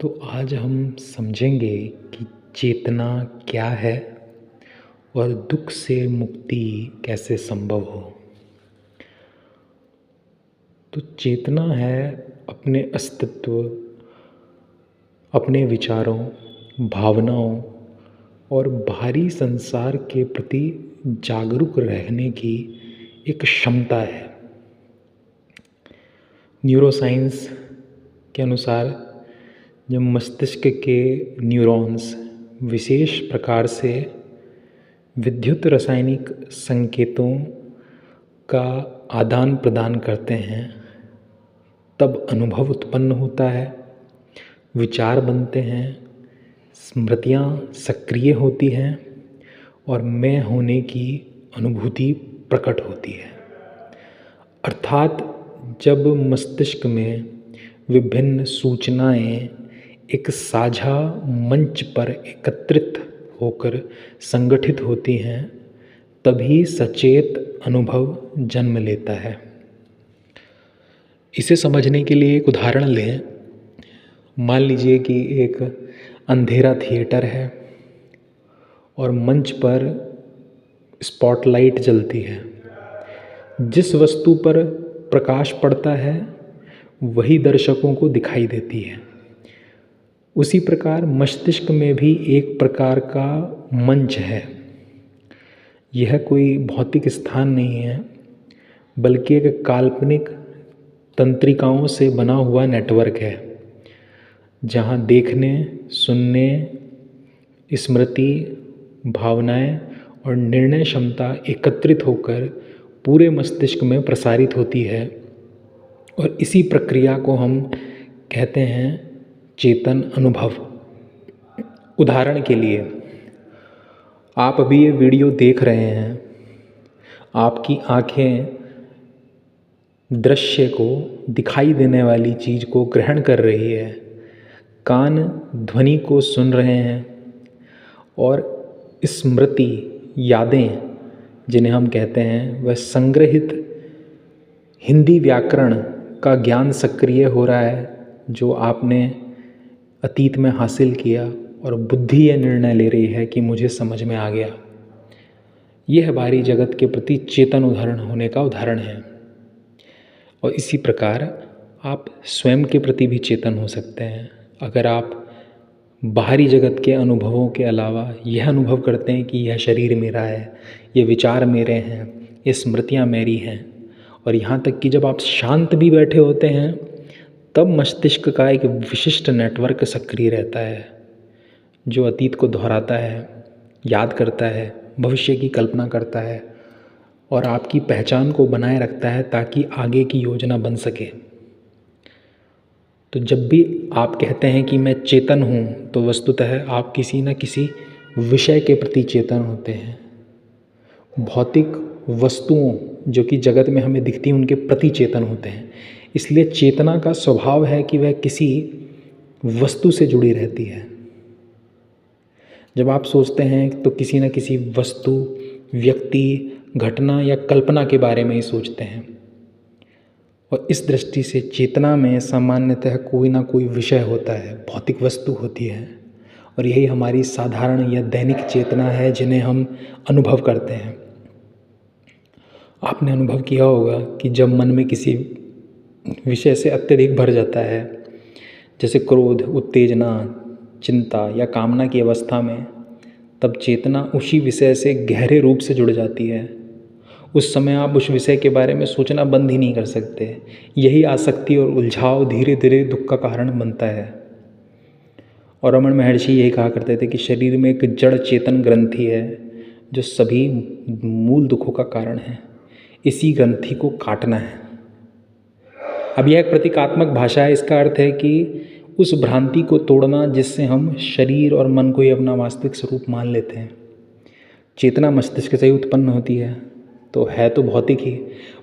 तो आज हम समझेंगे कि चेतना क्या है और दुख से मुक्ति कैसे संभव हो। तो चेतना है अपने अस्तित्व, अपने विचारों, भावनाओं और बाहरी संसार के प्रति जागरूक रहने की एक क्षमता है। न्यूरोसाइंस के अनुसार जब मस्तिष्क के न्यूरॉन्स विशेष प्रकार से विद्युत रासायनिक संकेतों का आदान प्रदान करते हैं, तब अनुभव उत्पन्न होता है, विचार बनते हैं, स्मृतियाँ सक्रिय होती हैं और मैं होने की अनुभूति प्रकट होती है। अर्थात जब मस्तिष्क में विभिन्न सूचनाएं एक साझा मंच पर एकत्रित होकर संगठित होती हैं, तभी सचेत अनुभव जन्म लेता है। इसे समझने के लिए एक उदाहरण लें। मान लीजिए कि एक अंधेरा थिएटर है और मंच पर स्पॉटलाइट जलती है। जिस वस्तु पर प्रकाश पड़ता है वही दर्शकों को दिखाई देती है। उसी प्रकार मस्तिष्क में भी एक प्रकार का मंच है। यह कोई भौतिक स्थान नहीं है, बल्कि एक काल्पनिक तंत्रिकाओं से बना हुआ नेटवर्क है, जहाँ देखने, सुनने, स्मृति, भावनाएं और निर्णय क्षमता एकत्रित होकर पूरे मस्तिष्क में प्रसारित होती है। और इसी प्रक्रिया को हम कहते हैं चेतन अनुभव। उदाहरण के लिए, आप अभी ये वीडियो देख रहे हैं, आपकी आँखें दृश्य को, दिखाई देने वाली चीज़ को ग्रहण कर रही है, कान ध्वनि को सुन रहे हैं और स्मृति, यादें जिन्हें हम कहते हैं, वह संग्रहित हिंदी व्याकरण का ज्ञान सक्रिय हो रहा है जो आपने अतीत में हासिल किया, और बुद्धि यह निर्णय ले रही है कि मुझे समझ में आ गया। यह बाहरी जगत के प्रति चेतन उदाहरण होने का उदाहरण है। और इसी प्रकार आप स्वयं के प्रति भी चेतन हो सकते हैं। अगर आप बाहरी जगत के अनुभवों के अलावा यह अनुभव करते हैं कि यह शरीर मेरा है, ये विचार मेरे हैं, ये स्मृतियाँ मेरी हैं, और यहाँ तक कि जब आप शांत भी बैठे होते हैं तब मस्तिष्क का एक विशिष्ट नेटवर्क सक्रिय रहता है जो अतीत को दोहराता है, याद करता है, भविष्य की कल्पना करता है और आपकी पहचान को बनाए रखता है ताकि आगे की योजना बन सके। तो जब भी आप कहते हैं कि मैं चेतन हूँ, तो वस्तुतः आप किसी न किसी विषय के प्रति चेतन होते हैं। भौतिक वस्तुओं जो कि जगत में हमें दिखती हैं उनके प्रति चेतन होते हैं। इसलिए चेतना का स्वभाव है कि वह किसी वस्तु से जुड़ी रहती है। जब आप सोचते हैं तो किसी न किसी वस्तु, व्यक्ति, घटना या कल्पना के बारे में ही सोचते हैं। और इस दृष्टि से चेतना में सामान्यतः कोई ना कोई विषय होता है, भौतिक वस्तु होती है, और यही हमारी साधारण या दैनिक चेतना है जिन्हें हम अनुभव करते हैं। आपने अनुभव किया होगा कि जब मन में किसी विषय से अत्यधिक भर जाता है, जैसे क्रोध, उत्तेजना, चिंता या कामना की अवस्था में, तब चेतना उसी विषय से गहरे रूप से जुड़ जाती है। उस समय आप उस विषय के बारे में सोचना बंद ही नहीं कर सकते। यही आसक्ति और उलझाव धीरे धीरे दुख का कारण बनता है। और रमन महर्षि यही कहा करते थे कि शरीर में एक जड़ चेतन ग्रंथि है जो सभी मूल दुखों का कारण है। इसी ग्रंथि को काटना है। अब यह एक प्रतीकात्मक भाषा है। इसका अर्थ है कि उस भ्रांति को तोड़ना जिससे हम शरीर और मन को ही अपना वास्तविक स्वरूप मान लेते हैं। चेतना मस्तिष्क से ही उत्पन्न होती है, तो है तो भौतिक ही,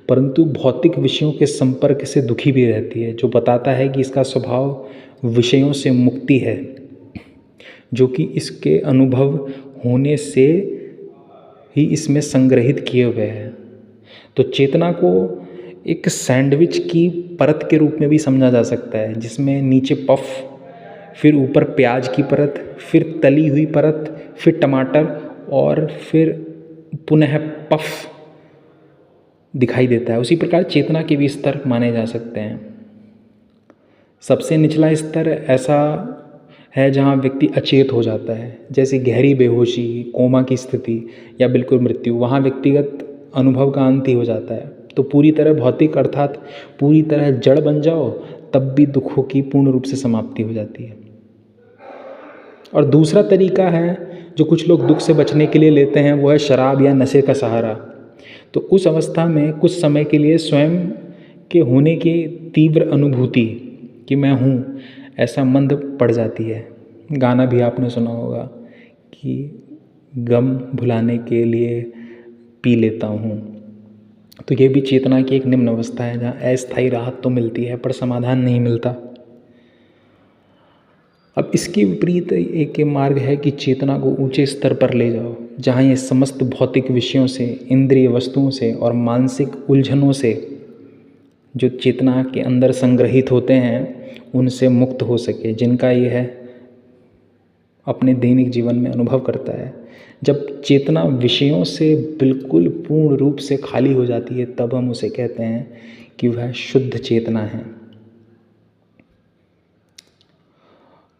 परंतु भौतिक विषयों के संपर्क से दुखी भी रहती है, जो बताता है कि इसका स्वभाव विषयों से मुक्ति है, जो कि इसके अनुभव होने से ही इसमें संग्रहित किए हुए हैं। तो चेतना को एक सैंडविच की परत के रूप में भी समझा जा सकता है, जिसमें नीचे पफ, फिर ऊपर प्याज की परत, फिर तली हुई परत, फिर टमाटर और फिर पुनः पफ दिखाई देता है। उसी प्रकार चेतना के भी स्तर माने जा सकते हैं। सबसे निचला स्तर ऐसा है जहाँ व्यक्ति अचेत हो जाता है, जैसे गहरी बेहोशी, कोमा की स्थिति या बिल्कुल मृत्यु। वहाँ व्यक्तिगत अनुभव का अंत ही हो जाता है। तो पूरी तरह भौतिक अर्थात पूरी तरह जड़ बन जाओ, तब भी दुखों की पूर्ण रूप से समाप्ति हो जाती है। और दूसरा तरीका है जो कुछ लोग दुख से बचने के लिए लेते हैं, वो है शराब या नशे का सहारा। तो उस अवस्था में कुछ समय के लिए स्वयं के होने की तीव्र अनुभूति कि मैं हूँ, ऐसा मंद पड़ जाती है। गाना भी आपने सुना होगा कि गम भुलाने के लिए पी लेता हूँ। तो ये भी चेतना की एक निम्न अवस्था है जहाँ अस्थायी राहत तो मिलती है पर समाधान नहीं मिलता। अब इसके विपरीत एक मार्ग है कि चेतना को ऊंचे स्तर पर ले जाओ, जहाँ ये समस्त भौतिक विषयों से, इंद्रिय वस्तुओं से और मानसिक उलझनों से जो चेतना के अंदर संग्रहित होते हैं उनसे मुक्त हो सके, जिनका ये है अपने दैनिक जीवन में अनुभव करता है। जब चेतना विषयों से बिल्कुल पूर्ण रूप से खाली हो जाती है, तब हम उसे कहते हैं कि वह शुद्ध चेतना है।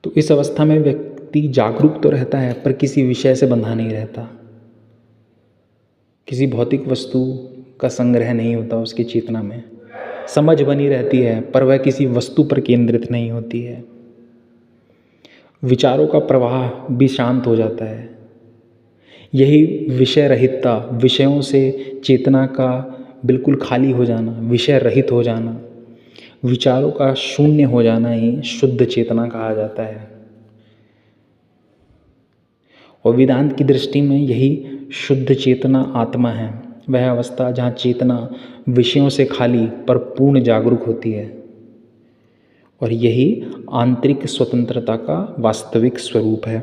तो इस अवस्था में व्यक्ति जागरूक तो रहता है पर किसी विषय से बंधा नहीं रहता, किसी भौतिक वस्तु का संग्रह नहीं होता उसकी चेतना में। समझ बनी रहती है पर वह किसी वस्तु पर केंद्रित नहीं होती है। विचारों का प्रवाह भी शांत हो जाता है। यही विषय रहितता, विषयों से चेतना का बिल्कुल खाली हो जाना, विषय रहित हो जाना, विचारों का शून्य हो जाना ही शुद्ध चेतना कहा जाता है। और वेदांत की दृष्टि में यही शुद्ध चेतना आत्मा है, वह अवस्था जहाँ चेतना विषयों से खाली पर पूर्ण जागरूक होती है। और यही आंतरिक स्वतंत्रता का वास्तविक स्वरूप है।